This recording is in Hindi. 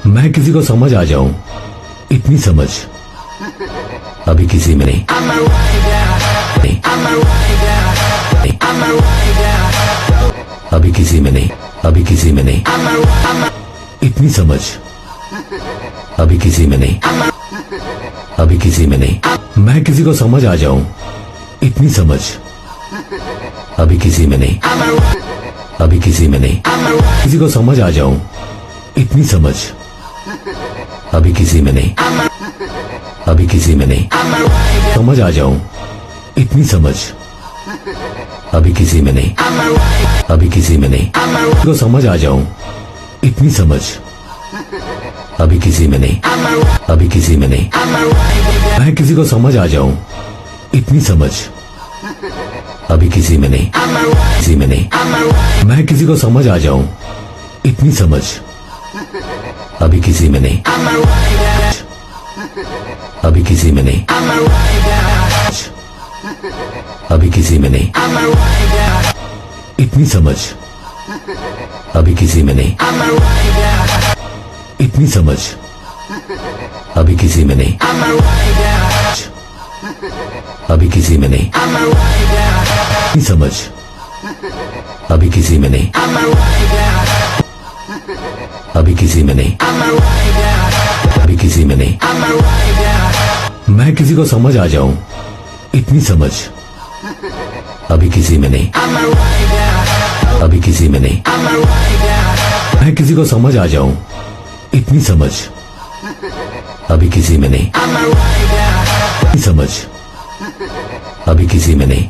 मैं किसी को समझ आ जाऊं, इतनी समझ अभी किसी में नहीं। अभी किसी में नहीं, अभी किसी में नहीं। इतनी समझ अभी किसी में नहीं, अभी किसी में नहीं। मैं किसी को समझ आ जाऊं, इतनी समझ अभी किसी में नहीं, अभी किसी में नहीं। किसी को समझ आ जाऊं, इतनी समझ अभी किसी में नहीं, अभी किसी में नहीं। समझ आ जाऊं, इतनी समझ अभी किसी में नहीं, अभी किसी में नहीं। किसी को समझ आ जाऊं, इतनी समझ अभी किसी में नहीं, अभी किसी में नहीं। मैं किसी को समझ आ जाऊं, इतनी समझ अभी किसी में नहीं, किसी में नहीं। मैं किसी को समझ आ जाऊं, इतनी समझ अभी किसी में नहीं, अभी किसी में नहीं। अभी किसी में नहीं, इतनी समझ अभी किसी में नहीं, इतनी समझ अभी किसी में नहीं, अभी किसी में नहीं। इतनी समझ अभी किसी में नहीं, अभी किसी में नहीं, अभी किसी में नहीं। मैं किसी को समझ आ जाऊं, इतनी समझ अभी किसी में नहीं, अभी किसी में नहीं। मैं किसी को समझ आ जाऊं, इतनी समझ अभी किसी में नहीं, इतनी समझ अभी किसी में नहीं।